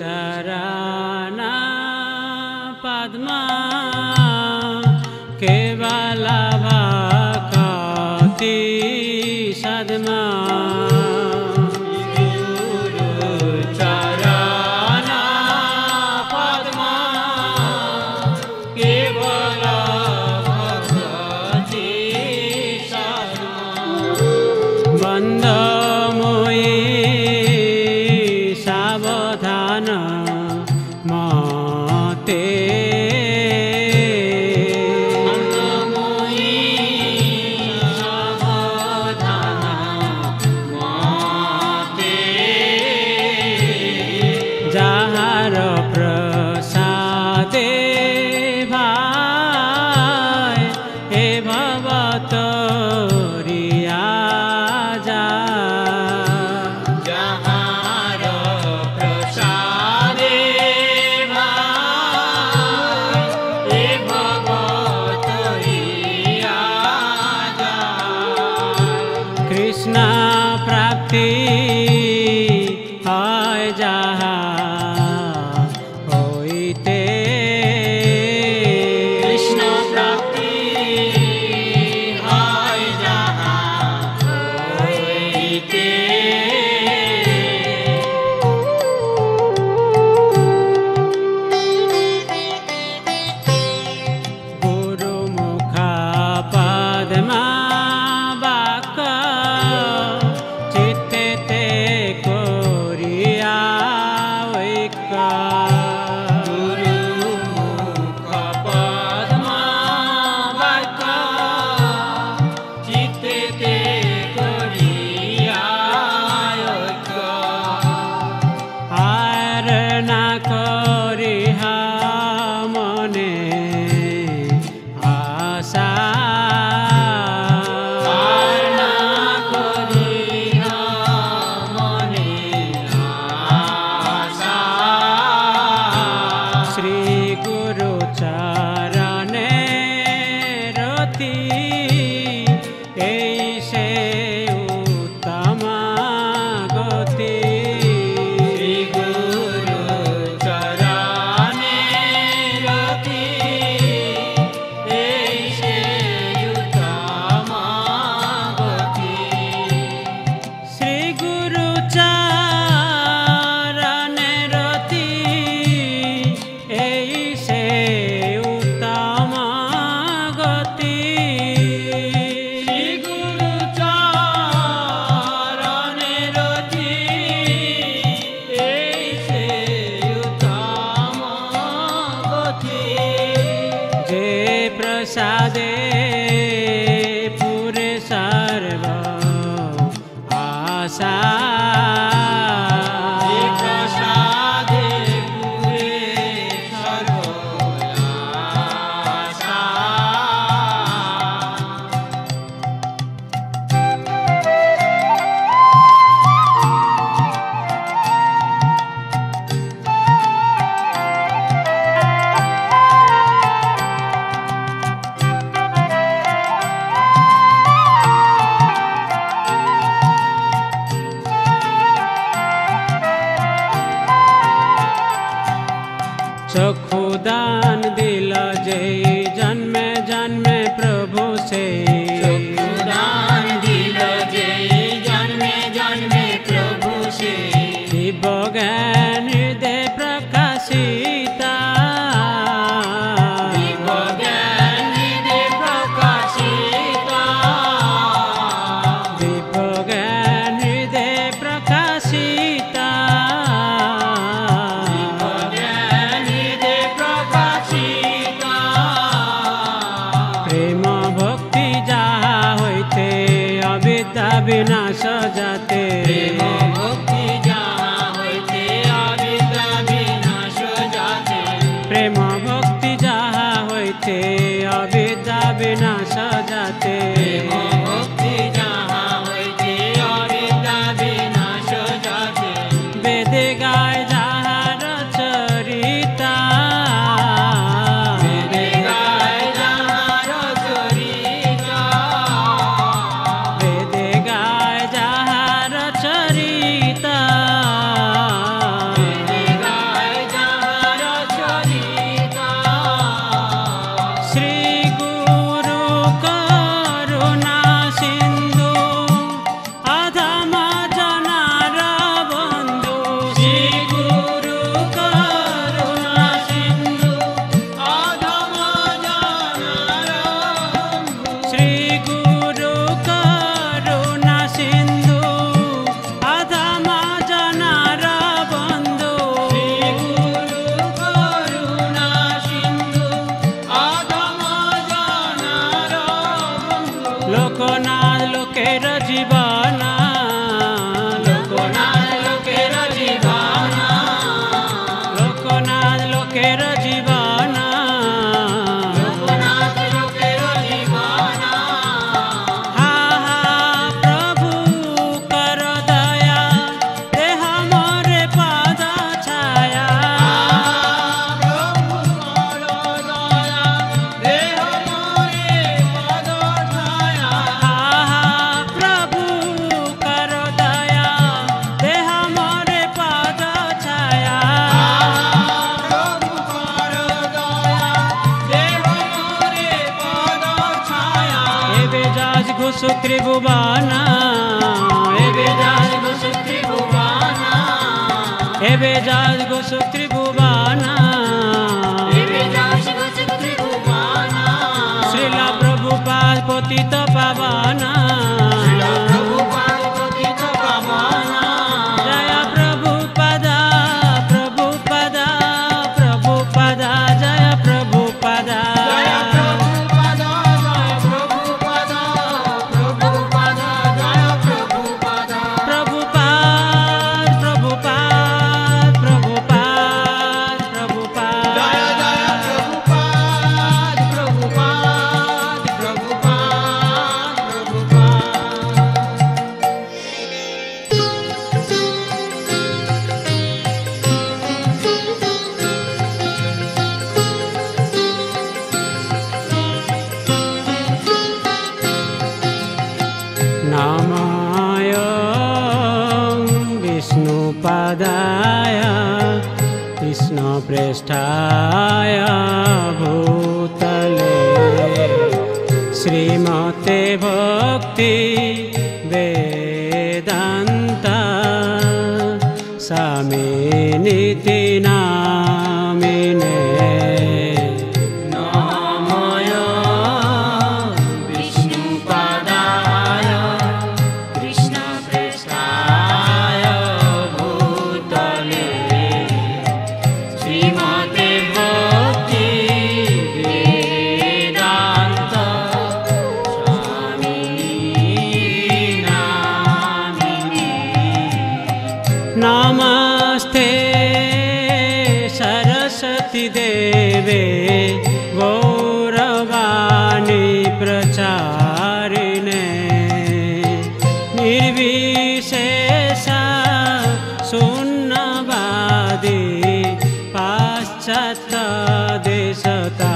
चरण पद्मा केवल भक्ति सद्मा चक्षुदान दिला जय जन्मे जन्मे प्रभु से चक्षुदान दिला जय जन्मे जन्मे प्रभु से दिव्य ज्ञान हृदय प्रकाशिता दिव्य ज्ञान हृदय प्रकाशिता दिव्य ज्ञान हृदय प्रकाशिता विनाश जाते प्रेम भक्ति जहाँ होते अविद्या विनाश जाते प्रेम भक्ति जहाँ होते अविद्या विनाश जाते प्रेम भक्ति जहाँ होते अविद्या विनाश जाते वेद गाय जहाँ चरिता वेद गाय जहाँ चरिता वेद गाय जहाँ सुत्रिभुवन एबे जाजगो सुत्रिभुवन एबे जाजगो सुत्रिभुवन एबे जाजगो सुत्रिभुवन श्रीला प्रभुपाद पतित पावन श्रीला प्रभुपाद पतित पावन जय प्रभुपद प्रभुपद प्रभुपद जय प्रभुपद जय प्रभुपद जय प्रभुपद प्रभुपद जय प्रभुपद प्रभुपाद प्रभुपाद प्रभुपाद प्रभुपाद जय जय प्रभुपाद प्रभुपाद प्रभुपाद प्रभुपाद नमाय विष्णुपदाय कृष्णप्रेष्ठाय भूतले श्रीमते भक्ति वेदान्त स्वामिनिति नामिने नमय विष्णुपदाय कृष्णप्रेष्ठाय भूतले श्रीमते भक्ति वेदान्त स्वामिनि नामिने नमस्ते सरस्वती देवे गौरवाणी प्रचारिणे निर्विशेष शून्यवादी पाश्चात्य देशता